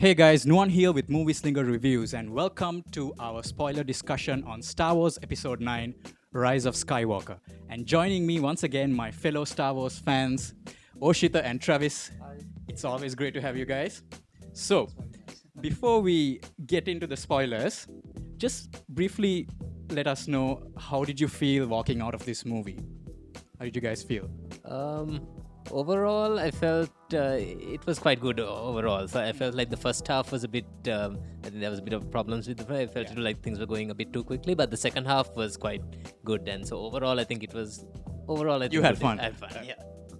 Hey guys, Nuan here with Movie Slinger Reviews, and welcome to our spoiler discussion on Star Wars Episode 9 Rise of Skywalker. And joining me once again, my fellow Star Wars fans, Oshita and Travis. It's always great to have you guys. So, before we get into the spoilers, just briefly let us know, how did you feel walking out of this movie? How did you guys feel? Overall, I felt it was quite good overall. So I felt like the first half was a bit. I think there was a bit of problems with the. I felt like things were going a bit too quickly, but the second half was quite good. And so overall, I think it was. Overall, I think You had fun. I had fun. Yeah.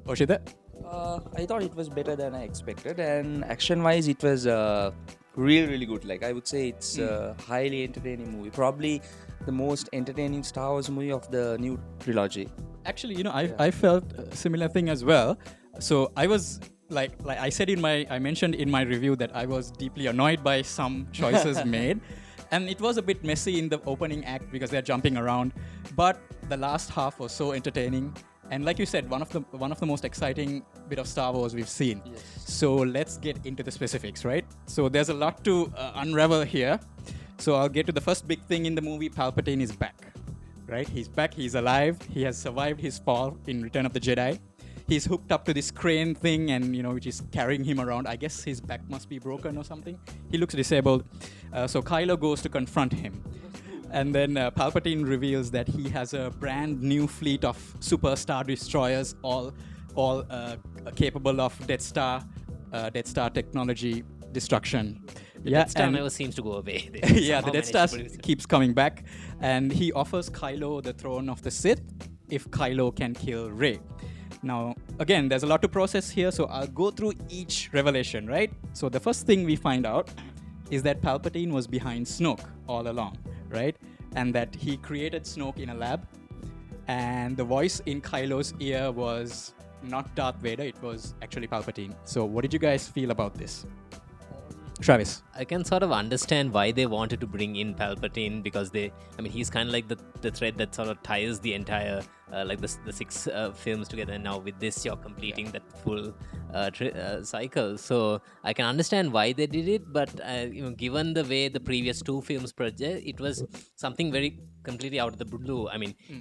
Oshita? I thought it was better than I expected, and action-wise, it was really good. Like I would say, it's a highly entertaining movie. Probably the most entertaining Star Wars movie of the new trilogy. Actually, I felt a similar thing as well. So I was like I said I mentioned in my review that I was deeply annoyed by some choices made, and it was a bit messy in the opening act because they're jumping around. But the last half was so entertaining, and like you said, one of the most exciting bit of Star Wars we've seen. Yes. So let's get into the specifics, right? So there's a lot to unravel here. So I'll get to the first big thing in the movie. Palpatine is back. Right? He's back, he's alive, he has survived his fall in Return of the Jedi. He's hooked up to this crane thing and, which is carrying him around. I guess his back must be broken or something. He looks disabled. So Kylo goes to confront him. And then Palpatine reveals that he has a brand new fleet of super star destroyers, all capable of Death Star technology destruction. The Death Star never seems to go away. Yeah, the Death Star keeps coming back, and he offers Kylo the throne of the Sith if Kylo can kill Rey. Now, again, there's a lot to process here, so I'll go through each revelation, right? So the first thing we find out is that Palpatine was behind Snoke all along, right? And that he created Snoke in a lab, and the voice in Kylo's ear was not Darth Vader, it was actually Palpatine. So what did you guys feel about this? Travis. I can sort of understand why they wanted to bring in Palpatine because he's kind of like the thread that sort of ties the entire, the six films together. And now with this, you're completing that full cycle. So I can understand why they did it, but given the way the previous two films project, it was something very completely out of the blue.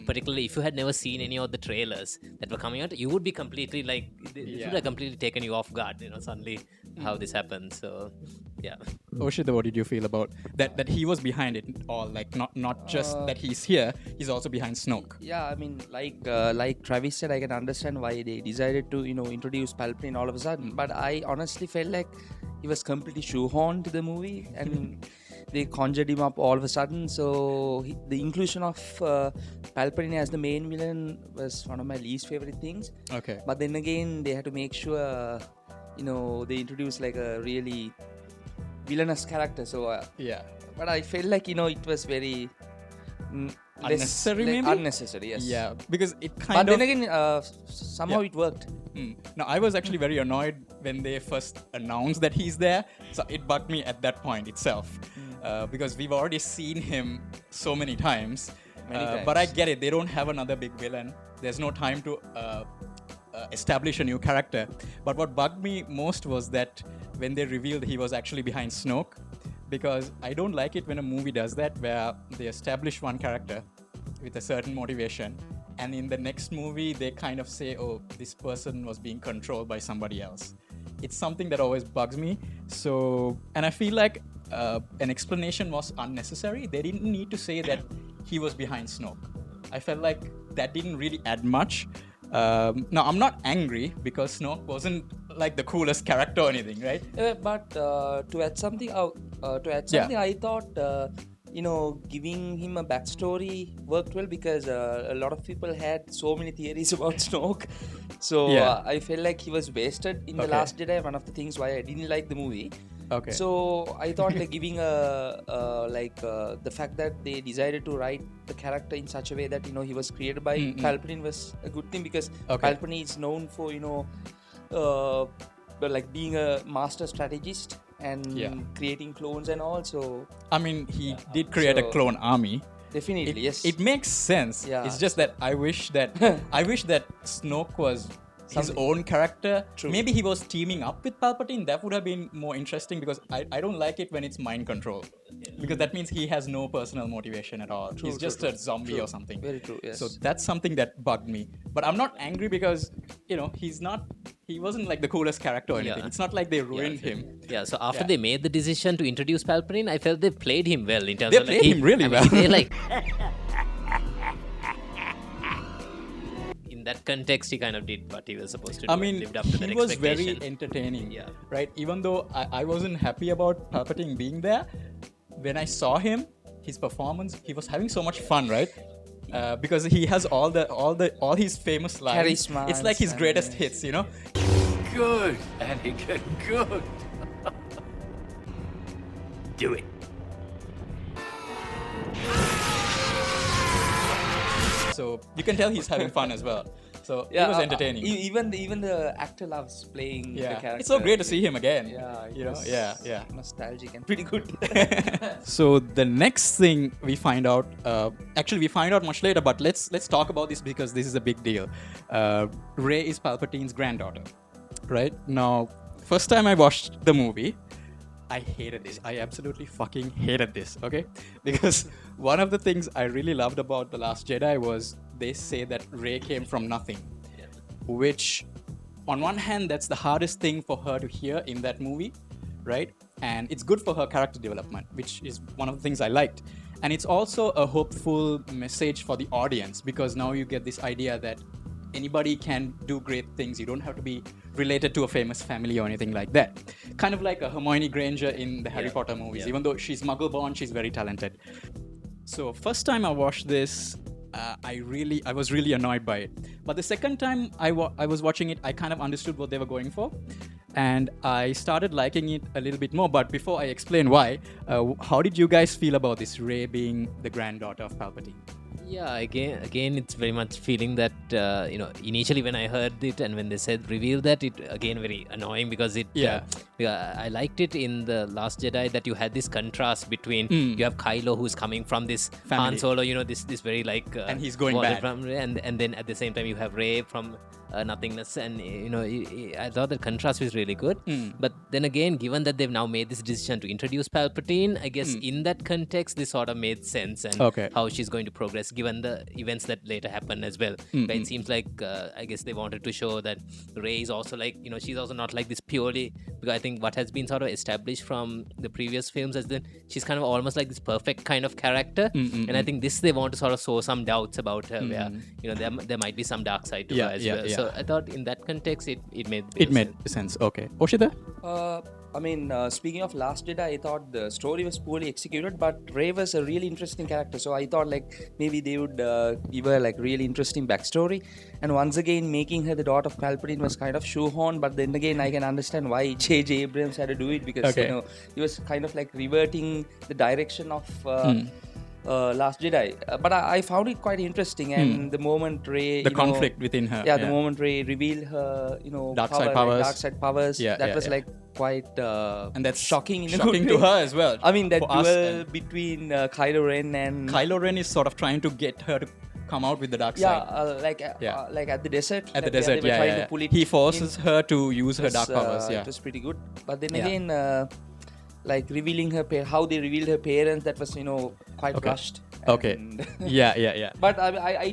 Particularly if you had never seen any of the trailers that were coming out, you would be completely it would have completely taken you off guard. Suddenly how this happened. So yeah. Oshita, what did you feel about that he was behind it all? Like not just that he's here, he's also behind Snoke. Yeah, like Travis said, I can understand why they decided to introduce Palpatine all of a sudden. But I honestly felt like he was completely shoehorned to the movie, and they conjured him up all of a sudden. So the inclusion of Palpatine as the main villain was one of my least favorite things. Okay. But then again, they had to make sure they introduced like a really villainous character. So Yeah. but I felt like it was very Unnecessary, maybe? unnecessary. Yes. Yeah, because it But kind then of. again, somehow it worked. Now, I was actually very annoyed when they first announced that he's there. So it bugged me at that point itself. Because we've already seen him so many times. But I get it. They don't have another big villain. There's no time to establish a new character. But what bugged me most was that when they revealed he was actually behind Snoke, because I don't like it when a movie does that, where they establish one character with a certain motivation, and in the next movie they kind of say, oh, this person was being controlled by somebody else. It's something that always bugs me. So, and I feel like an explanation was unnecessary. They didn't need to say that he was behind Snoke. I felt like that didn't really add much. Now, I'm not angry because Snoke wasn't like the coolest character or anything, right? But to add something, I thought giving him a backstory worked well because a lot of people had so many theories about Snoke. So I felt like he was wasted in The Last Jedi. One of the things why I didn't like the movie. Okay. So I thought giving the fact that they decided to write the character in such a way that he was created by Palpatine was a good thing because Palpatine is known for being a master strategist and creating clones and all. So he did create a clone army. Definitely, yes. It makes sense. Yeah. It's just that I wish that Snoke was his own character. True. Maybe he was teaming up with Palpatine. That would have been more interesting because I don't like it when it's mind control. Because that means he has no personal motivation at all. He's just a zombie or something. Very true, yes. So that's something that bugged me. But I'm not angry because, he wasn't like the coolest character or anything. It's not like they ruined him. Yeah, so after they made the decision to introduce Palpatine, I felt they played him well in terms they of played him really well. They in that context, he kind of did what he was supposed to do. Lived up to that he was expectation. very entertaining. Yeah. Right? Even though I wasn't happy about Palpatine being there, when I saw him, his performance, he was having so much fun, right? Because he has all his famous lines. Charisma. It's like his greatest hits, Good, Anakin, good. Do it. So you can tell he's having fun as well. So it was entertaining. Even the actor loves playing the character. It's so great to see him again. Yeah, nostalgic and pretty good. So the next thing we find out, we find out much later, but let's talk about this because this is a big deal. Rey is Palpatine's granddaughter, right? Now, first time I watched the movie, I hated this. I absolutely fucking hated this, okay? Because one of the things I really loved about The Last Jedi was they say that Rey came from nothing. Which, on one hand, that's the hardest thing for her to hear in that movie, right? And it's good for her character development, which is one of the things I liked. And it's also a hopeful message for the audience because now you get this idea that anybody can do great things. You don't have to be related to a famous family or anything like that. Kind of like a Hermione Granger in the Harry Potter movies. Even though she's Muggle-born, she's very talented. So first time I watched this, I was really annoyed by it. But the second time I was watching it, I kind of understood what they were going for. And I started liking it a little bit more. But before I explain why, how did you guys feel about this Rey being the granddaughter of Palpatine? Yeah, again, it's very much feeling that, initially when I heard it and when they said reveal that, it again very annoying because I liked it in The Last Jedi that you had this contrast between, you have Kylo who's coming from this family. Han Solo, this very like... and he's going bad. And then at the same time you have Rey from nothingness, and I thought the contrast was really good. But then again, given that they've now made this decision to introduce Palpatine, I guess in that context this sort of made sense, and how she's going to progress given the events that later happen as well. But it seems like I guess they wanted to show that Rey is also like, she's also not like this purely, because I think what has been sort of established from the previous films is that she's kind of almost like this perfect kind of character, and I think this they want to sort of sow some doubts about her, where there might be some dark side to her as well. So I thought in that context it made sense. Okay, Oshita? Speaking of Last Jedi, I thought the story was poorly executed, but Rey was a really interesting character. So I thought like maybe they would give her like really interesting backstory. And once again, making her the daughter of Palpatine was kind of shoehorned. But then again, I can understand why J.J. Abrams had to do it because he was kind of like reverting the direction of Last Jedi. But I found it quite interesting, and the moment Rey... The conflict within her. The moment Rey revealed her, dark side powers. That was like quite and that's shocking to her as well. I mean, that duel between Kylo Ren and... Kylo Ren is sort of trying to get her to come out with the dark side. Like at the desert. At the desert, to pull it he forces her to use her dark powers. It was pretty good. But then again... like revealing her how they revealed her parents, that was quite rushed. But it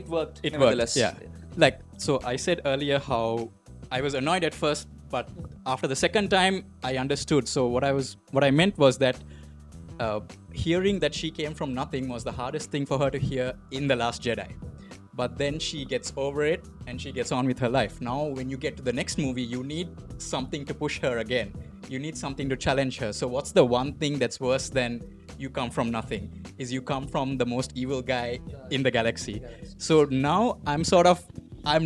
worked. It worked. Yeah. Like, so I said earlier how I was annoyed at first, but after the second time I understood. So what I meant was that hearing that she came from nothing was the hardest thing for her to hear in The Last Jedi. But then she gets over it and she gets on with her life. Now, when you get to the next movie, you need something to push her again. You need something to challenge her. So what's the one thing that's worse than you come from nothing? Is you come from the most evil guy in the galaxy. So now I'm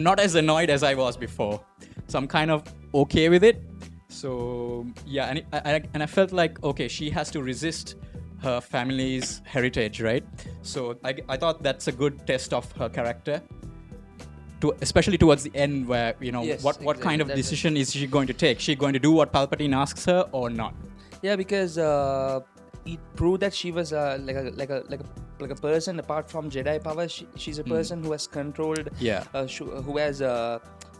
not as annoyed as I was before. So I'm kind of okay with it. So yeah, and I felt like, okay, she has to resist her family's heritage, right? So I thought that's a good test of her character, especially towards the end, where what kind of decision is she going to take? She going to do what Palpatine asks her or not? Yeah, because it proved that she was like a person apart from Jedi power. She's a person who has controlled, who has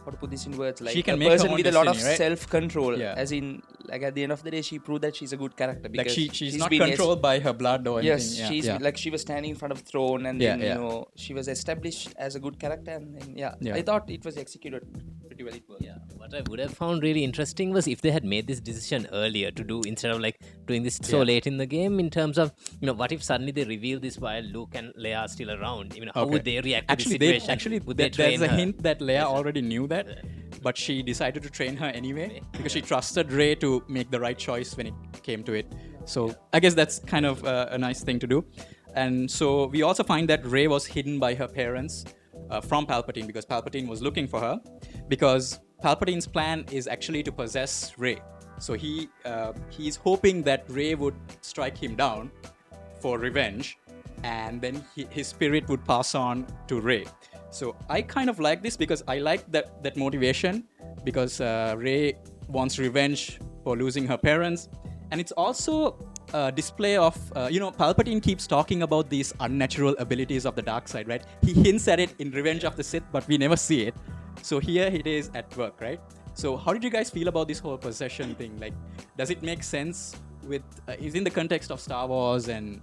how to put this in words, like She can a make her person own with a lot of destiny, right? self-control. Yeah. As in, like at the end of the day, she proved that she's a good character. Like Because she's not been controlled by her blood or anything. Yes, Yeah, she's yeah. like she was standing in front of the throne, and Yeah, then yeah. you know she was established as a good character, and then Yeah. I thought it was executed pretty well. It was. Yeah, what I would have found really interesting was if they had made this decision earlier to do instead of like doing this so late in the game. In terms of what if suddenly they reveal this while Luke and Leia are still around? How would they react to Actually, the situation? Would they train there's a her? hint that Leia already knew that, but she decided to train her anyway because she trusted Rey to make the right choice when it came to it. So I guess that's kind of a nice thing to do. And so we also find that Rey was hidden by her parents from Palpatine because Palpatine was looking for her, because Palpatine's plan is actually to possess Rey. So he's hoping that Rey would strike him down for revenge, and then his spirit would pass on to Rey. So I kind of like this because I like that motivation, because Rey wants revenge for losing her parents. And it's also a display of, Palpatine keeps talking about these unnatural abilities of the dark side, right? He hints at it in Revenge of the Sith, but we never see it. So here it is at work, right? So how did you guys feel about this whole possession thing? Like, does it make sense with, is in the context of Star Wars and...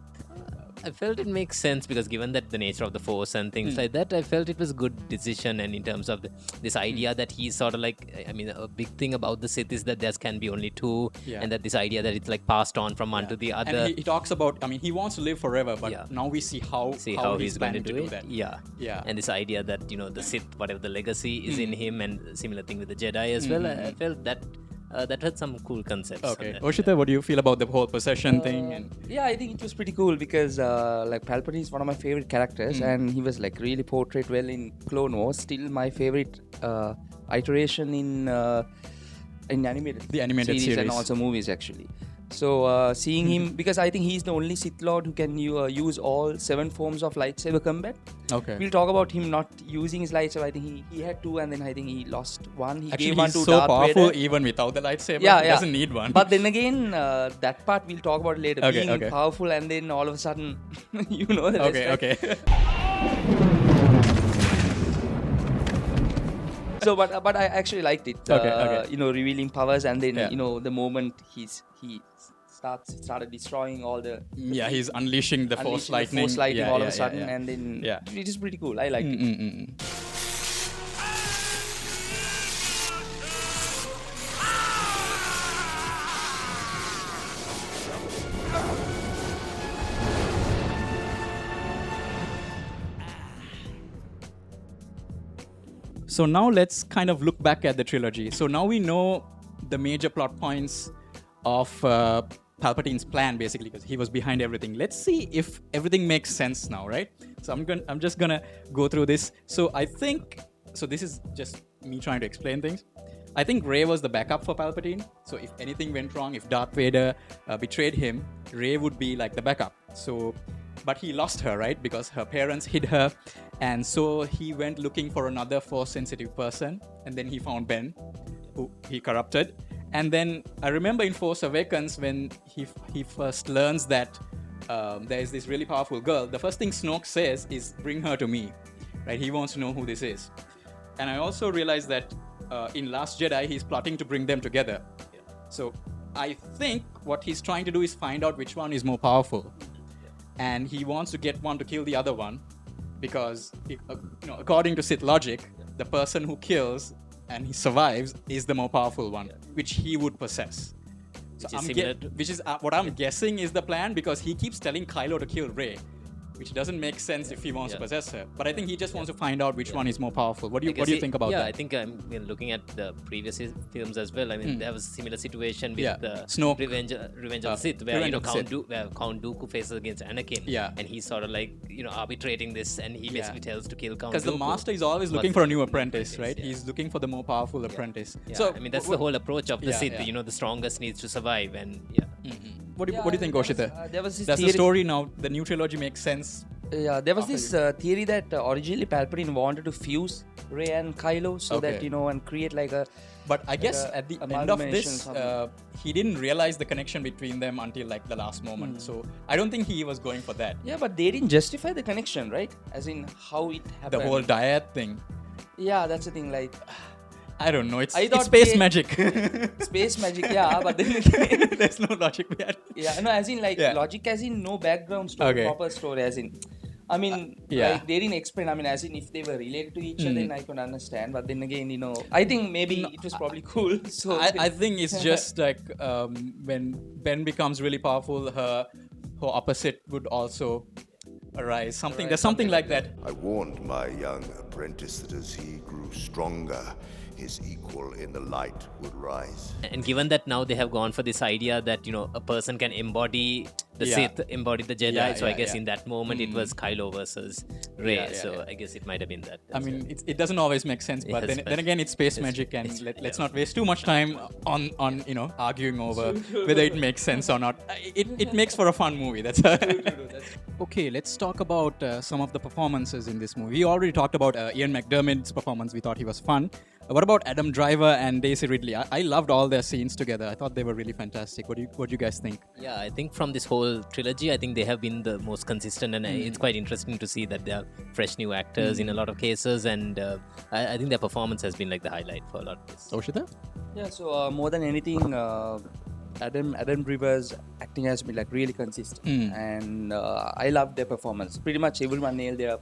I felt it makes sense because given that the nature of the Force and things like that, I felt it was a good decision. And in terms of this idea that he's sort of like, a big thing about the Sith is that there can be only two, and that this idea that it's like passed on from one to the other. And he talks about, he wants to live forever, but now we see how he's going to do it. that. Yeah. And this idea that, the Sith, whatever the legacy is in him, and similar thing with the Jedi as well. I felt that that had some cool concepts. Okay. Oshita, what do you feel about the whole possession thing? And Yeah, I think it was pretty cool because like Palpatine is one of my favorite characters, and he was like really portrayed well in Clone Wars. Still my favorite iteration in animated The animated series. and also movies actually. So seeing him, because I think he's the only Sith Lord who can use all 7 forms of lightsaber combat. Okay. We'll talk about him not using his lightsaber. I think he had 2, and then I think he lost 1. He Actually, gave one he's to so Darth powerful Vader. even without the lightsaber. Yeah, He yeah. doesn't need one. But then again, that part we'll talk about later. Okay, Being okay. powerful, and then all of a sudden, you know the Okay, rest, right? okay. So, but I actually liked it. Okay. Revealing powers, and then Yeah. the moment he started destroying all the Yeah, he's unleashing the Force lightning. Force lightning Yeah, all yeah, of a sudden, yeah. and then Yeah. it is pretty cool. I liked it. So now let's kind of look back at the trilogy. So now we know the major plot points of Palpatine's plan, basically, because he was behind everything. Let's see if everything makes sense now, right? So I'm just gonna go through this. So I think, this is just me trying to explain things. I think Rey was the backup for Palpatine. So if anything went wrong, if Darth Vader betrayed him, Rey would be like the backup. But he lost her, right? Because her parents hid her. And so he went looking for another Force-sensitive person. And then he found Ben, who he corrupted. And then I remember in Force Awakens when he first learns that there is this really powerful girl, the first thing Snoke says is, bring her to me, right? He wants to know who this is. And I also realized that in Last Jedi, he's plotting to bring them together. So I think what he's trying to do is find out which one is more powerful. And he wants to get one to kill the other one, because according to Sith logic, the person who kills and he survives is the more powerful one, which he would possess. So which is what I'm guessing is the plan, because he keeps telling Kylo to kill Rey, which doesn't make sense if he wants to possess her. But I think he just wants to find out which one is more powerful. What do you think about that? Yeah, I think looking at the previous films as well. I mean, there was a similar situation with Snoke. Revenge of the Sith, where Count Dooku faces against Anakin, and he's sort of like arbitrating this, and he basically tells to kill Count Dooku. Because the master is always looking for a new apprentice, right? Yeah. He's looking for the more powerful apprentice. Yeah. So I mean, that's the whole approach of the Sith. The strongest needs to survive, and What do you think, Oshita? There was this That's the story now. The new trilogy makes sense. Yeah, there was this theory that originally Palpatine wanted to fuse Rey and Kylo so that and create like a. But I guess at the end of this, he didn't realize the connection between them until like the last moment. So I don't think he was going for that. Yeah, but they didn't justify the connection, right? As in how it happened. The whole dyad thing. Yeah, that's the thing. Like, I don't know. I It's thought space they- magic. Space magic, yeah, but then again, There's no logic behind it. yeah, no, as in like Yeah. logic, as in no background story, Okay. proper story, as in. I mean, yeah. like they didn't explain. I mean, as in if they were related to each other, then I could understand. But then again, I think maybe it was probably cool. So I think it's just like when Ben becomes really powerful, her opposite would also arise. There's something like that. I warned my young apprentice that as he grew stronger, his equal in the light would rise. And given that now they have gone for this idea that a person can embody the Yeah. Sith, embody the Jedi. Yeah, so I yeah, guess yeah. in that moment it was Kylo versus Rey. Yeah, yeah, so yeah. I guess it might have been that. I mean, it doesn't always make sense, but Yes, then but again, it's space magic, and let's not waste too much time on arguing over whether it makes sense or not. It makes for a fun movie. That's okay. Let's talk about some of the performances in this movie. We already talked about Ian McDermott's performance. We thought he was fun. What about Adam Driver and Daisy Ridley? I loved all their scenes together. I thought they were really fantastic. What do you guys think? Yeah, I think from this whole trilogy, I think they have been the most consistent, and it's quite interesting to see that they are fresh new actors in a lot of cases, and I think their performance has been like the highlight for a lot of this. Oshita? yeah, so more than anything, Adam Driver's acting has been like really consistent, and I loved their performance. Pretty much everyone nailed their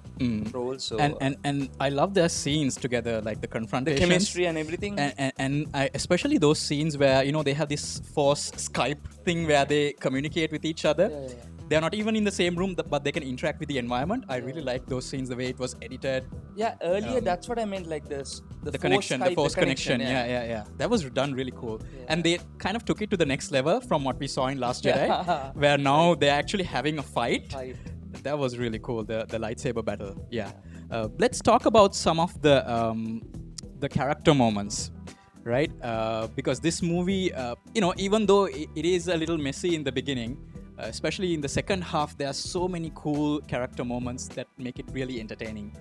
roles. So And I love their scenes together, like the confrontations. chemistry and everything. And especially those scenes where they have this force Skype thing where they communicate with each other. Yeah. They're not even in the same room, but they can interact with the environment. I really like those scenes, the way it was edited, Yeah, earlier that's what I meant, like the connection, the force connection. Yeah. Yeah. That was done really cool. And they kind of took it to the next level from what we saw in Last Jedi, where now they're actually having a fight. That was really cool, the lightsaber battle. Yeah. Let's talk about some of the character moments, right? Because this movie, even though it is a little messy in the beginning, especially in the second half, there are so many cool character moments that make it really entertaining.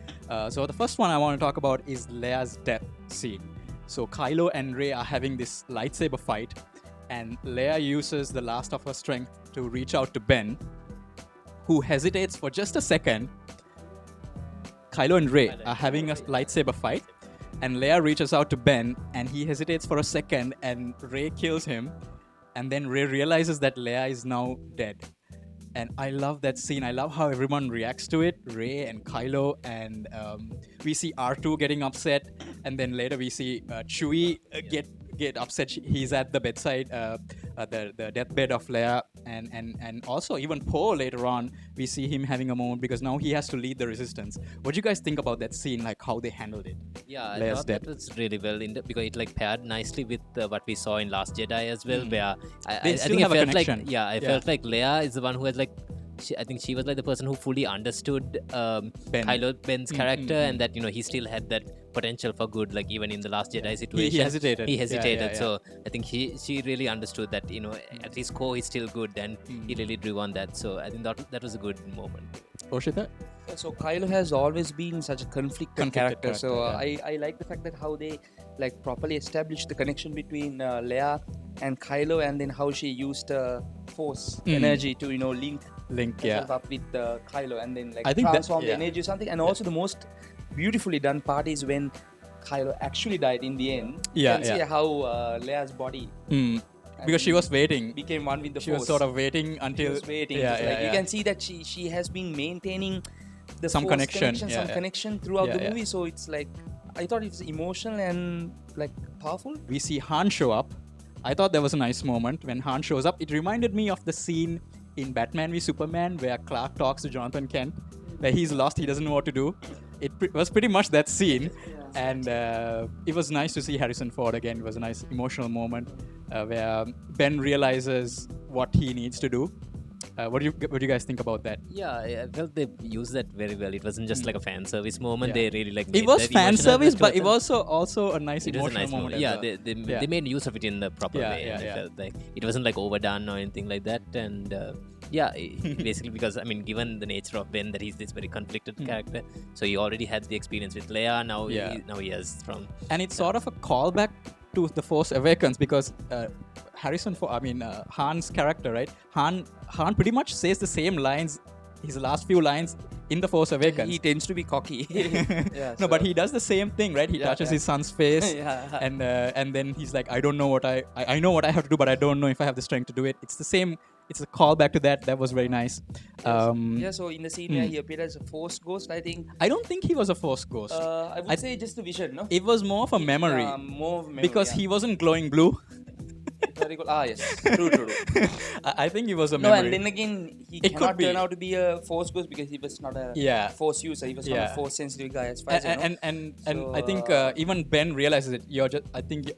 So the first one I want to talk about is Leia's death scene. So Kylo and Rey are having this lightsaber fight, and Leia uses the last of her strength to reach out to Ben, who hesitates for just a second. Kylo and Rey are having a lightsaber fight, and Leia reaches out to Ben, and he hesitates for a second, and Rey kills him. And then Rey realizes that Leia is now dead. And I love that scene. I love how everyone reacts to it. Rey and Kylo, and we see R2 getting upset, and then later we see Chewie get upset. He's at the bedside, the deathbed of Leia, and also even Poe later on. We see him having a moment because now he has to lead the resistance. What do you guys think about that scene? Like how they handled it? Yeah, I Leia's thought death. that was really well because it like paired nicely with what we saw in Last Jedi as well, where They I still think have I a felt like connection. I felt like Leia is the one who has like. I think she was like the person who fully understood Ben's character, and that he still had that potential for good. Like even in the Last Jedi situation, He hesitated. He Yeah, hesitated. yeah. So I think she really understood that at his core he's still good, and he really drew on that. So I think that was a good moment. Oshita? So Kylo has always been such a conflicted character. So yeah. I like the fact that how they like properly established the connection between Leia and Kylo, and then how she used force energy to link herself up with Kylo, and then I think transform that- the yeah. energy or something. And also the most beautifully done part is when Kylo actually died in the end. Yeah, You can see yeah. how Leia's body Because she was waiting. became one with the She force. was sort of waiting until. She was waiting. Yeah, Just yeah, like, yeah. You can see that she has been maintaining the Some force connection, yeah, some yeah. connection throughout Yeah, the yeah. movie. So it's like I thought it was emotional and like powerful. We see Han show up. I thought that was a nice moment when Han shows up. It reminded me of the scene in Batman v Superman where Clark talks to Jonathan Kent, where he's lost, he doesn't know what to do. It was pretty much that scene, and it was nice to see Harrison Ford again. It was a nice emotional moment where Ben realizes what he needs to do. What do you guys think about that? Yeah, I felt they used that very well. It wasn't just like a fan service moment. Yeah. They really like. It made was that fan emotional service, towards but it them. was also a nice It was a emotional nice moment. moment. Yeah, as well. they made use of it in the proper Yeah, way. yeah, And yeah. I felt like it wasn't like overdone or anything like that. And basically because given the nature of Ben, that he's this very conflicted character, so he already had the experience with Leia. Now he has from. And it's sort of a callback to The Force Awakens because Han's character, right? Han pretty much says the same lines, his last few lines in The Force Awakens. He tends to be cocky. Yeah, No, but he does the same thing, right? He touches his son's face, Yeah. and then he's like, I don't know what I know what I have to do, but I don't know if I have the strength to do it. It's the same. It's a callback to that. That was very nice. Yeah, so in the scene where he appeared as a Force ghost, I think. I don't think he was a Force ghost. I would say just a vision, no? It was more of a memory. More of a memory. Because he wasn't glowing blue. Very cool. Yes. True. I think it was a No, memory. and then again, he It cannot could be. turn out to be a Force ghost because he was not a Force user. He was not a Force sensitive guy, as far as I know. And I think even Ben realizes it. You're just. I think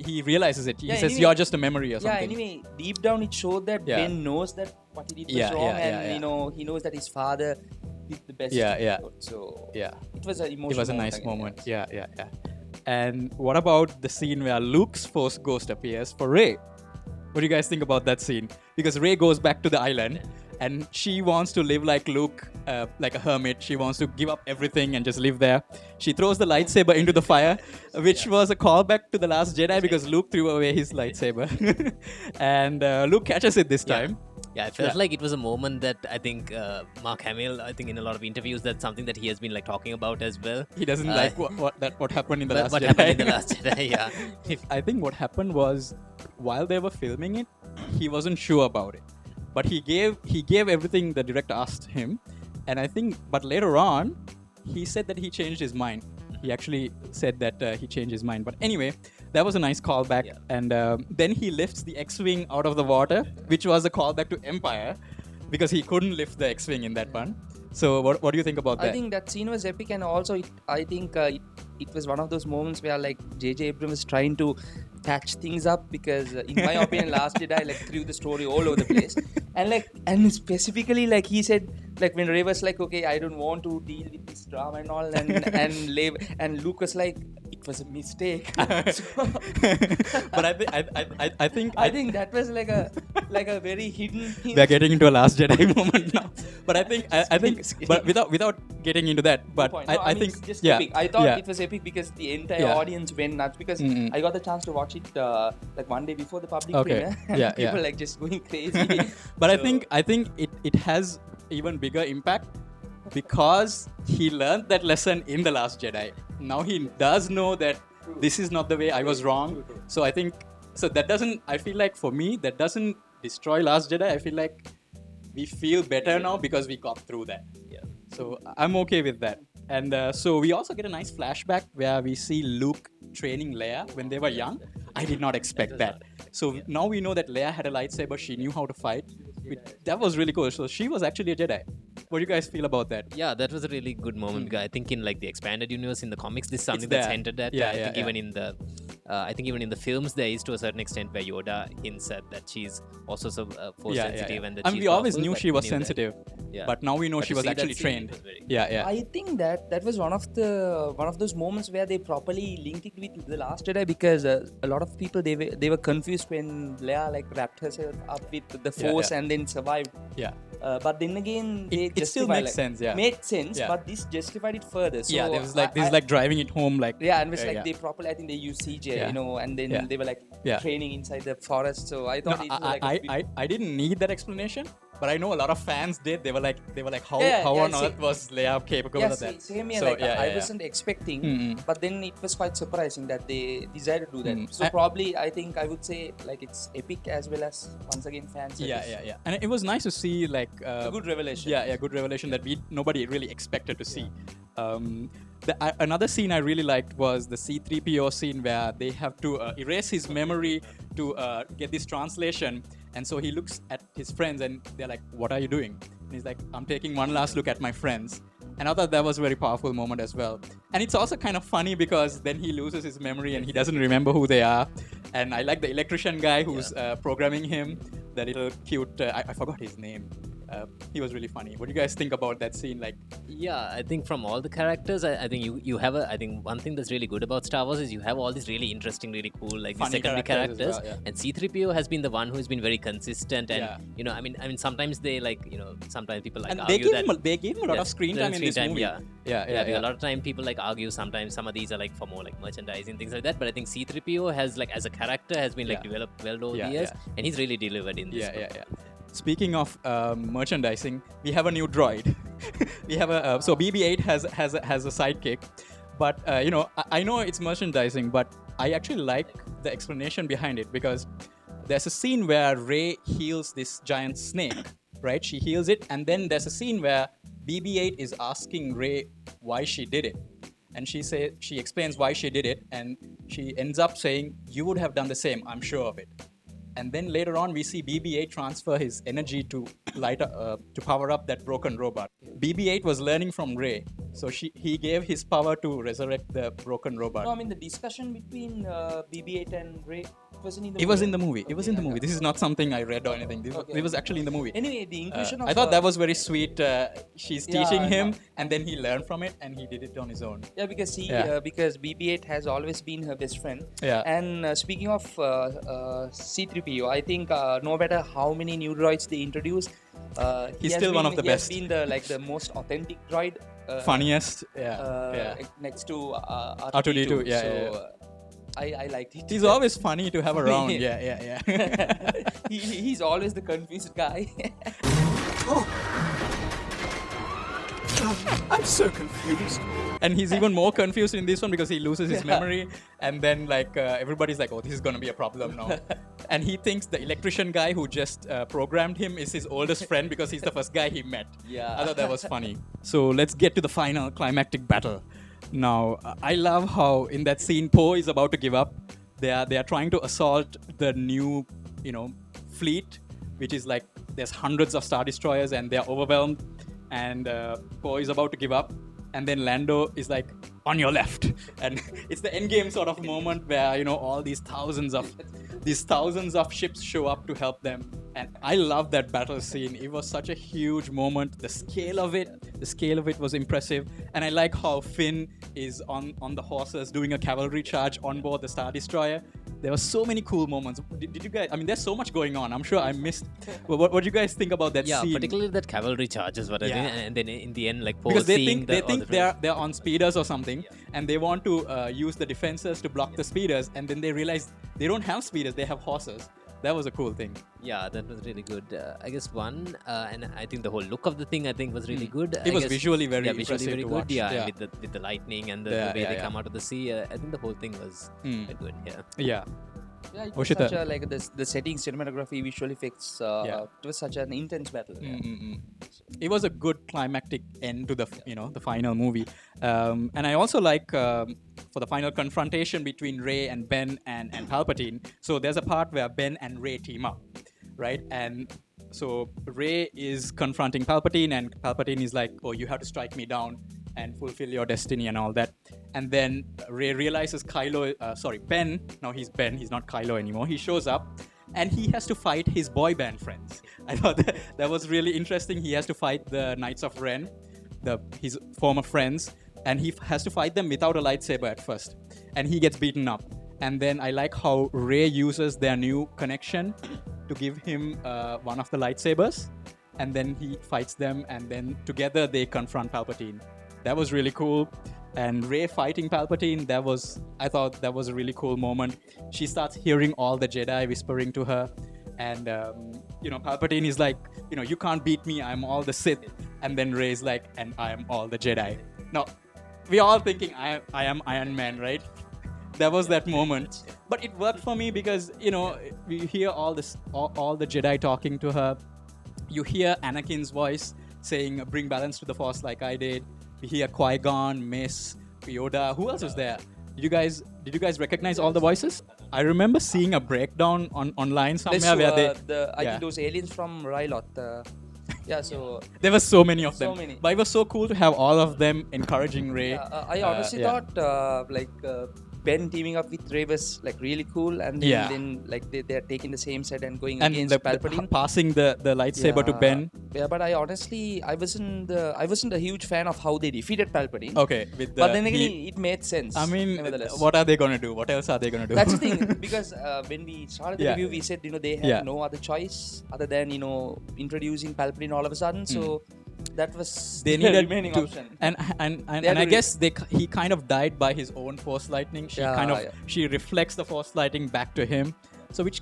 he realizes it. He says anyway, you're just a memory or yeah, something. anyway, deep down it showed that Ben knows that what he did was wrong, and he knows that his father did the best. So it was an emotional. It was a nice moment. Yeah. And what about the scene where Luke's Force ghost appears for Rey? What do you guys think about that scene? Because Rey goes back to the island and she wants to live like Luke, like a hermit. She wants to give up everything and just live there. She throws the lightsaber into the fire, which was a callback to The Last Jedi because Luke threw away his lightsaber. And Luke catches it this time. Yeah, I felt like it was a moment that I think Mark Hamill, I think in a lot of interviews, that's something that he has been like talking about as well. He doesn't like what happened in The Last Jedi. What happened in The Last Jedi, yeah. I think what happened was, while they were filming it, he wasn't sure about it. But he gave everything the director asked him. And I think, but later on, he said that he changed his mind. He actually said that he changed his mind. But anyway, that was a nice callback. Yeah. And then he lifts the X-Wing out of the water, which was a callback to Empire, because he couldn't lift the X-Wing in that one. So what do you think about that? I think that scene was epic, and also I think it was one of those moments where like J.J. Abrams was trying to patch things up because in my opinion Last Jedi like threw the story all over the place. And specifically like he said, like when Rey was like, okay, I don't want to deal with this drama and all, and Luke was like, it was a mistake. But I think that was like a very hidden. We're getting into a Last Jedi moment now. But I think but without getting into that, but I think it's just epic. I thought it was epic because the entire audience went nuts because I got the chance to watch it like one day before the public premiere. And people like just going crazy. But so, I think it has even bigger impact because he learned that lesson in The Last Jedi. Now he does know that this is not the way I was wrong. So I think that doesn't, I feel like for me, that doesn't destroy Last Jedi. I feel like we feel better now because we got through that. Yeah. So I'm okay with that. And so we also get a nice flashback where we see Luke training Leia when they were young. I did not expect that. So now we know that Leia had a lightsaber. She knew how to fight. That was really cool. So she was actually a Jedi. What do you guys feel about that? Yeah, that was a really good moment. I think in like the expanded universe in the comics, this is something that's hinted at. I think even in the films, there is to a certain extent where Yoda hints at that she's also so force sensitive and that she's we always powerful, knew she was sensitive, but now we know she was actually trained. I think that was one of those moments where they properly linked it with The Last Jedi because a lot of people they were confused when Leia like wrapped herself up with the Force and then survived. Yeah. But then again, it still makes sense. Yeah. Made sense, but this justified it further. So there was like this like driving it home like. Yeah, and it's like they properly. I think they used CJ, and then they were like training inside the forest. So I thought it was like I didn't need that explanation. But I know a lot of fans did. They were like, how on earth was Leia capable of that? Same here. I wasn't expecting, but then it was quite surprising that they decided to do that. So probably, I think I would say like it's epic as well as once again fans. Yeah. And it was nice to see like a good revelation. Yeah, good revelation that nobody really expected to see. Another scene I really liked was the C-3PO scene where they have to erase his memory to get this translation. And so he looks at his friends and they're like, what are you doing? And he's like, I'm taking one last look at my friends. And I thought that was a very powerful moment as well. And it's also kind of funny because then he loses his memory and he doesn't remember who they are. And I like the electrician guy who's programming him, the little cute, I forgot his name. He was really funny. What do you guys think about that scene? Like, yeah, I think from all the characters, I think you have I think one thing that's really good about Star Wars is you have all these really interesting, really cool, like the secondary characters. Well, and C-3PO has been the one who has been very consistent, and I mean, sometimes they like, sometimes people like and argue they gave him a lot of screen time in this movie. A lot of time people like argue. Sometimes some of these are like for more like merchandising things like that. But I think C-3PO has like as a character has been like developed well over the years, and he's really delivered in this. Speaking of merchandising, we have a new droid. we have a so BB-8 has a sidekick, but I know it's merchandising, but I actually like the explanation behind it because there's a scene where Rey heals this giant snake, right? She heals it, and then there's a scene where BB-8 is asking Rey why she did it, and she explains why she did it, and she ends up saying, "You would have done the same, I'm sure of it." And then later on, we see BB-8 transfer his energy to to power up that broken robot. BB-8 was learning from Rey, so he gave his power to resurrect the broken robot. No, I mean the discussion between BB-8 and Rey wasn't in the movie. It was in the movie. Okay, It was in the movie. This is not something I read or anything. It was actually in the movie. Anyway, the inclusion of I thought that was very sweet. She's teaching him, and then he learned from it, and he did it on his own. Yeah, because because BB-8 has always been her best friend. Yeah. And speaking of C-3PO, I think no matter how many new droids they introduce, He's still one of the best. He has been the most authentic droid. Funniest. Next to R2D2. Yeah, so, I liked it. He's always funny to have around. Yeah. He's always the confused guy. I'm so confused. And he's even more confused in this one because he loses his memory, and then everybody's like, "Oh, this is gonna be a problem now." And he thinks the electrician guy who just programmed him is his oldest friend because he's the first guy he met. Yeah. I thought that was funny. So let's get to the final climactic battle. Now, I love how in that scene Poe is about to give up. They are trying to assault the new, fleet, which is like there's hundreds of Star Destroyers and they're overwhelmed. And Poe is about to give up, and then Lando is like, "On your left," and it's the endgame sort of moment where all these thousands of ships show up to help them, and I love that battle scene. It was such a huge moment. The scale of it was impressive, and I like how Finn is on the horses doing a cavalry charge on board the Star Destroyer. There were so many cool moments. Did you guys? I mean, there's so much going on. I'm sure I missed. What do you guys think about that scene? Yeah, particularly that cavalry charge is what I think. And then in the end, like Poe because they seeing think they're on speeders or something, and they want to use the defenses to block the speeders, and then they realize they don't have speeders; they have horses. That was a cool thing. Yeah, that was really good. I guess one, and I think the whole look of the thing I think was really good. It was visually very impressive very to good. watch. Yeah, with the lightning and the way they come out of the sea. I think the whole thing was very good. Yeah. Yeah, it was such a, the setting, cinematography, visual effects. It was such an intense battle. It was a good climactic end to the the final movie, and I also like for the final confrontation between Rey and Ben and Palpatine. So there's a part where Ben and Rey team up, right? And so Rey is confronting Palpatine, and Palpatine is like, "Oh, you have to strike me down and fulfill your destiny and all that." And then Rey realizes Ben, now he's Ben, he's not Kylo anymore. He shows up and he has to fight his boy band friends. I thought that was really interesting. He has to fight the Knights of Ren, his former friends, and he has to fight them without a lightsaber at first. And he gets beaten up. And then I like how Rey uses their new connection to give him one of the lightsabers. And then he fights them, and then together they confront Palpatine. That was really cool. And Rey fighting Palpatine, I thought that was a really cool moment. She starts hearing all the Jedi whispering to her. And, Palpatine is like, "You can't beat me, I'm all the Sith." And then Rey's like, "And I am all the Jedi." Now, we're all thinking, I am Iron Man, right? There was that moment. But it worked for me because, we hear all the Jedi talking to her. You hear Anakin's voice saying, "Bring balance to the Force," like I did. We hear Qui-Gon, Mace, Yoda. Who else was there? Did you guys recognize all the voices? I remember seeing a breakdown online somewhere where I think those aliens from Rylot. So there were so many of them. So many. But it was so cool to have all of them encouraging Rey. I honestly thought Ben teaming up with Rey was really cool, and then they're taking the same set and going against Palpatine, passing the lightsaber to Ben. Yeah, but I wasn't a huge fan of how they defeated Palpatine. Okay, but then again, it made sense. I mean, what are they gonna do? What else are they gonna do? That's the thing, because when we started the review, we said they had no other choice other than introducing Palpatine all of a sudden. So that was they the needed remaining option. And I guess he kind of died by his own Force lightning. She reflects the Force lightning back to him, so which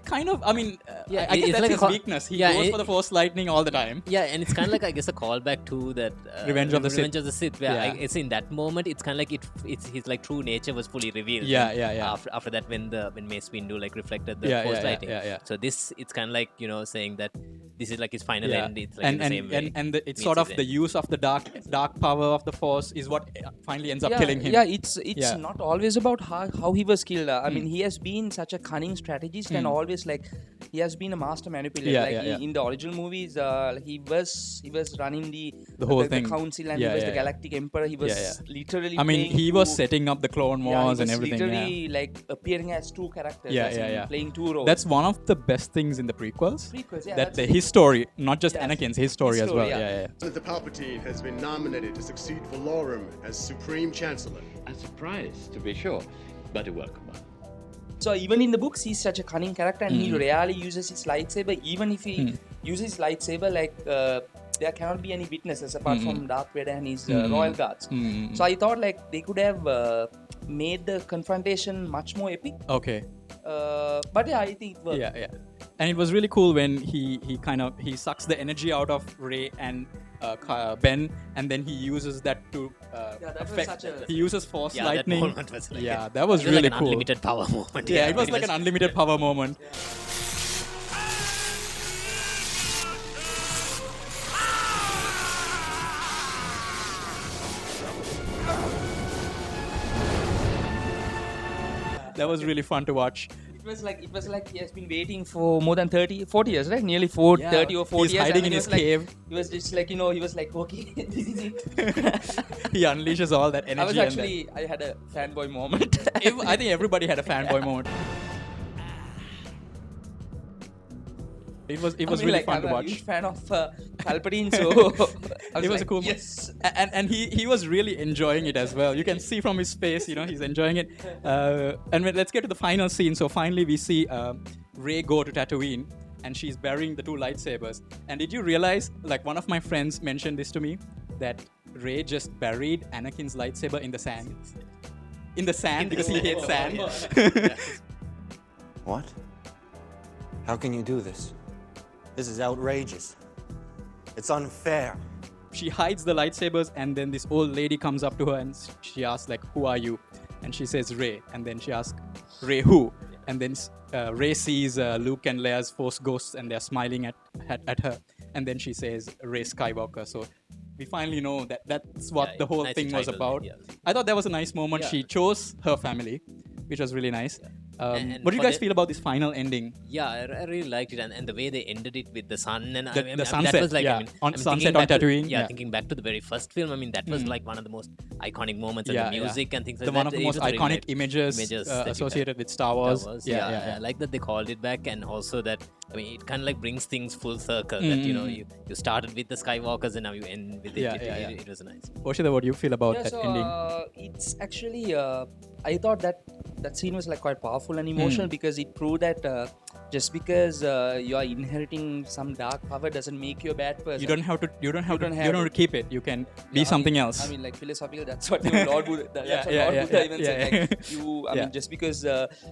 kind of. I mean, Yeah, I guess it's that's like a his co- weakness. He yeah, goes it- for the Force lightning all the time. Yeah, and it's kind of like, I guess, a callback to that Revenge of the Sith. Revenge of the Sith, where Yeah. it's in that moment, it's kind of like it's his like true nature was fully revealed. Yeah, and yeah. After that, when Mace Windu like reflected the Yeah, Force yeah, lighting. yeah. So this, it's kind of like, you know, saying that this is like his final Yeah. end. It's like and in the same way. it's meets sort of his the end. use of the dark power of the Force is what finally ends up yeah, killing him. Yeah, it's Yeah. not always about how he was killed. I mean, he has been such a cunning strategist and always like he has been a master manipulator. Yeah, like yeah, yeah. in the original movies, he was running the whole the thing. council and Yeah, he was yeah, the yeah. Galactic Emperor. He was literally. I mean, playing he was two- setting up the Clone Yeah, he Wars and was everything. Yeah. literally like appearing as two characters. Yeah, as yeah, in yeah. Playing two roles. That's one of the best things in the prequels. Prequels, yeah, that that's his story, not just Yes. Anakin's, his story His as well. story, yeah. Yeah. Senator Palpatine has been nominated to succeed Valorum as Supreme Chancellor. A surprise, to be sure, but a welcome one. So even in the books, he's such a cunning character, and he rarely uses his lightsaber. Even if he uses his lightsaber, like there cannot be any witnesses apart from Darth Vader and his royal guards. So I thought like they could have made the confrontation much more epic. Okay. But yeah, I think it worked. Yeah. And it was really cool when he sucks the energy out of Rey and Ben, and then he uses that to that was affect. such a- He uses Force Yeah, lightning. that moment was like Yeah, that was it was really like an cool. unlimited power moment. Yeah, it was like pretty an much. unlimited power moment. That was really fun to watch. It was like he has been waiting for more than 40 years, right? Nearly 30 or 40 he's years. hiding and in he his was like- cave. He was just like, he was like, okay, this is it. He unleashes all that energy. I was and actually, I had a fanboy moment. I think everybody had a fanboy moment. It was really like, fun I'm to a watch. huge fan of Palpatine, so I It was a like, cool yes. and he was really enjoying it as well. You can see from his face, he's enjoying it. Let's get to the final scene. So finally we see Rey go to Tatooine and she's burying the two lightsabers. And did you realize, like one of my friends mentioned this to me, that Rey just buried Anakin's lightsaber in the sand? In the sand because he hates sand. What? How can you do this? This is outrageous. It's unfair. She hides the lightsabers and then this old lady comes up to her and she asks like, who are you? And she says Rey, and then she asks, Rey who? And then Rey sees Luke and Leia's Force ghosts and they're smiling at her, and then she says Rey Skywalker. So we finally know that that's what Yeah, the whole nice thing was title, about. yeah. I thought that was a nice moment. Yeah. She chose her family, which was really nice. And What do you for guys the- feel about this final ending? Yeah, I really liked it, and the way they ended it with the sun and The sunset, that was like, yeah. On thinking sunset on back to- Tatooine, yeah, yeah. thinking back to the very first film, I mean, that was like one of the most iconic moments, Yeah, and the music and things like The that. one of the it most was really iconic nice. images, that you had. associated with Star Wars. Star Wars. Yeah. I like that they called it back, and also that, I mean, it kind of like brings things full circle. That you started with the Skywalkers and now you end with it. Yeah, It was nice. Oshida, what do you feel about Yeah, that so ending? it's actually I thought that scene was like quite powerful and emotional because it proved that just because you are inheriting some dark power doesn't make you a bad person. You don't have don't to have to- keep it. You can be Yeah, something I mean, else. I mean, like philosophical. That's what Lord Buddha. That's what Lord Buddha even said. Like you, I Yeah. mean, just because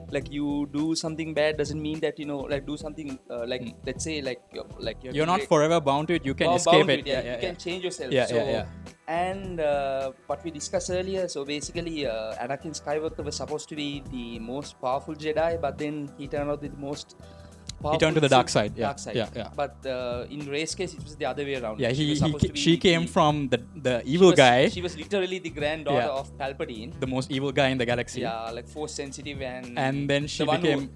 like you do something bad doesn't mean that like do something like let's say like You're not forever bound to it. You can bound escape to it. You can change yourself. Yeah, so, yeah. And what we discussed earlier, so basically Anakin Skywalker was supposed to be the most powerful Jedi, but then he turned out the most powerful. He turned to the dark side. Yeah, Dark side. yeah. But in Rey's case, it was the other way around. Yeah, She was supposed to be she came the- from the she evil was- guy, She was literally the granddaughter Yeah. of Palpatine. the most evil guy in the galaxy. Yeah, like force sensitive And then she the one became-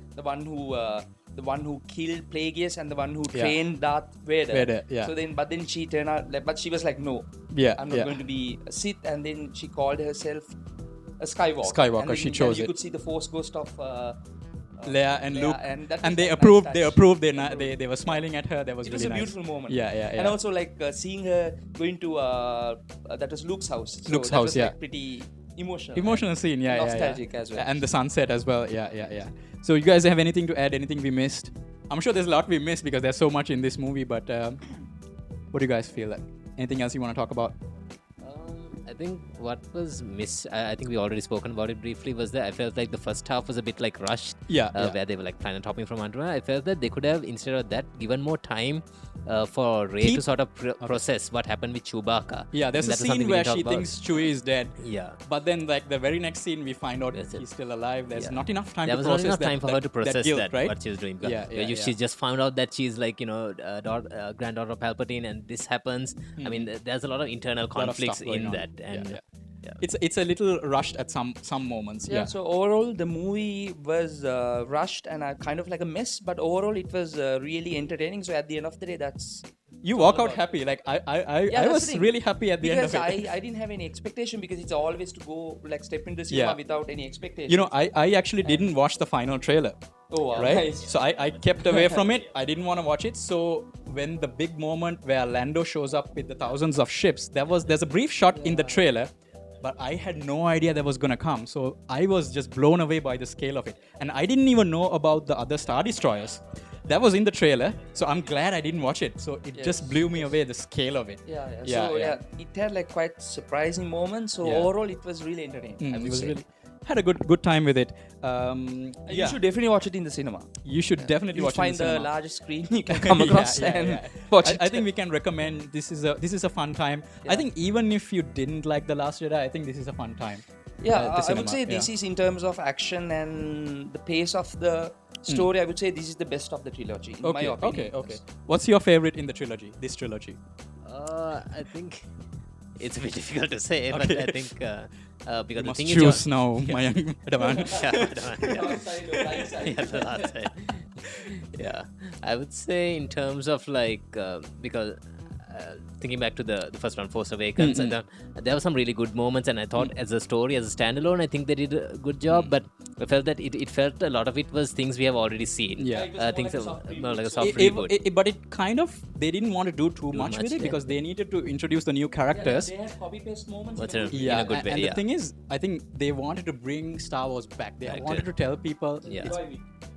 the one who killed Plagueis and the one who Yeah. trained Darth Vader. Vader, yeah. So then, but then she turned out, but she was like, no, Yeah, I'm not yeah. going to be a Sith, and then she called herself a Skywalker. Skywalker, And then, she then chose you it. could see the Force ghost of Leia and Leia, Luke, and that and was they like a approved. nice They touch. approved. They were smiling at her. That was It really was a nice. beautiful moment. Yeah. And also like seeing her going to that was Luke's house. So Luke's that house, was, yeah. like, pretty emotional. Emotional scene. Yeah, nostalgic as well. And the sunset as well. Yeah. So you guys have anything to add? Anything we missed? I'm sure there's a lot we missed because there's so much in this movie. But what do you guys feel? Like? Anything else you want to talk about? I think what was missed, I think we already spoken about it briefly, was that I felt like the first half was a bit like rushed. Where they were like planet hopping from one to another. I felt that they could have, instead of that, given more time for Rey to sort of process what happened with Chewbacca. Yeah, there's a scene where she thinks Chewie is dead. Yeah. But then, like, the very next scene, we find out he's still alive. There's not enough time there to was process not enough time for her to process guilt, right? what she was doing. Yeah. She just found out that she's like, granddaughter of Palpatine, and this happens. I mean, there's a lot of internal conflicts in that. And it's a little rushed at some moments. Yeah. So overall, the movie was rushed and kind of like a mess, but overall, it was really entertaining. So at the end of the day, that's. You walk out happy. Like I was really happy at the end of it. Because I didn't have any expectation, because it's always to go like step into the cinema without any expectation. You know, I actually didn't watch the final trailer. Oh, wow. Right? Nice. So I kept away from it. I didn't want to watch it. So when the big moment where Lando shows up with the thousands of ships, there's a brief shot in the trailer, but I had no idea that was going to come. So I was just blown away by the scale of it. And I didn't even know about the other Star Destroyers. That was in the trailer. So I'm glad I didn't watch it. So it just blew me away, the scale of it. It had like quite surprising moments. So overall, it was really entertaining. I would say. Really had a good time with it. You should definitely watch it in the cinema. You should definitely watch it in the cinema. Find the largest screen you can come across and watch it. I think we can recommend. This is a fun time. I think even if you didn't like The Last Jedi, I think this is a fun time. I would say this is, in terms of action and the pace of the story, I would say this is the best of the trilogy, in my opinion. Okay. What's your favorite in the trilogy? This trilogy? I think it's a bit difficult to say, but I think because you the must thing choose is now, my young Padawan. the last side. Yeah, I would say in terms of like because. Thinking back to the first one, Force Awakens, and there were some really good moments, and I thought as a story, as a standalone, I think they did a good job, but I felt that it felt a lot of it was things we have already seen. Things like a soft reboot. But it kind of, they didn't want to do too much with it because they needed to introduce the new characters. They had copy-paste moments. In a good way. And the thing is, I think they wanted to bring Star Wars back. They wanted to tell people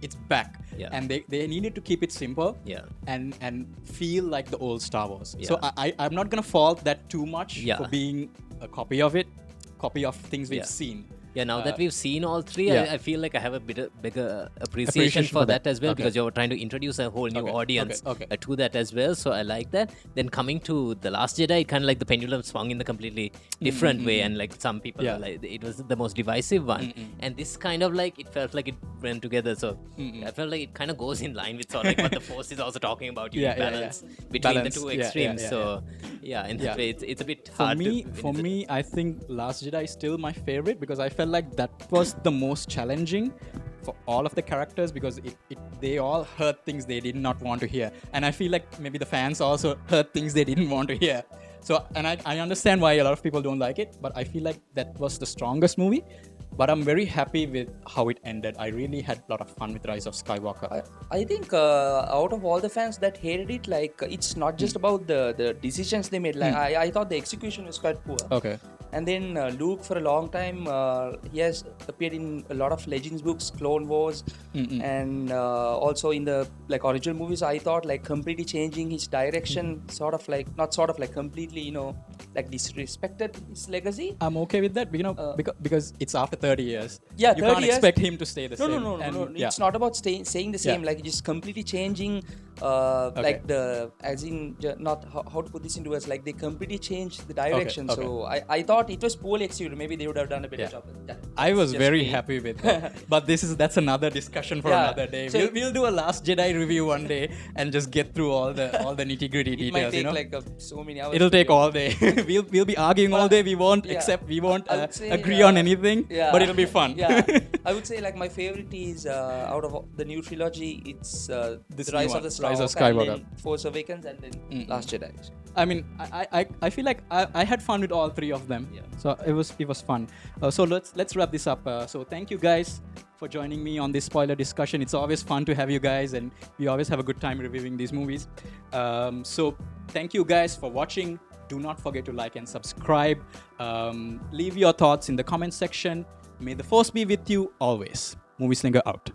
it's back. And they needed to keep it simple and feel like the old Star Wars. So I'm not going to fault that too much for being a copy of things we've seen. Yeah, now that we've seen all three, I feel like I have a bigger appreciation for that as well, because you're trying to introduce a whole new audience to that as well. So I like that. Then coming to The Last Jedi, kind of like the pendulum swung in the completely different way, and like some people are like, it was the most divisive one. And this kind of like, it felt like it went together. So I felt like it kind of goes in line with sort of like what the Force is also talking about, balance between the two extremes. So in that way, it's a bit hard for me, I think Last Jedi is still my favorite, because I felt like that was the most challenging for all of the characters, because they all heard things they did not want to hear, and I feel like maybe the fans also heard things they didn't want to hear. So, and I understand why a lot of people don't like it, but I feel like that was the strongest movie. But I'm very happy with how it ended. I really had a lot of fun with Rise of Skywalker. I think out of all the fans that hated it, like, it's not just about the decisions they made. Like I thought the execution was quite poor. Okay. And then Luke, for a long time, he has appeared in a lot of Legends books, Clone Wars, and also in the original movies. I thought completely changing his direction, completely, disrespected his legacy. I'm okay with that, because it's after 30 years. Yeah, you 30 can't years. expect him to stay the same. No. It's not about saying the same. Like, just completely changing. Like not how to put this into words. Like, they completely changed the direction. Okay. So I thought it was poorly executed. Maybe they would have done a better job. I was very happy with that. But that's another discussion for another day. So we'll do a Last Jedi review one day and just get through all the nitty-gritty details. It might take so many hours. It'll take all day. we'll be arguing all day. We won't agree on anything. But it'll be fun. I would say my favorite is out of the new trilogy, it's the Rise of Skywalker, and then Force Awakens, and then Last Jedi. I mean, I feel like I had fun with all three of them. So it was fun. So let's wrap this up. So thank you guys for joining me on this spoiler discussion. It's always fun to have you guys, and we always have a good time reviewing these movies. So thank you guys for watching. Do not forget to like and subscribe. Leave your thoughts in the comment section. May the Force be with you always. Movie Slinger out.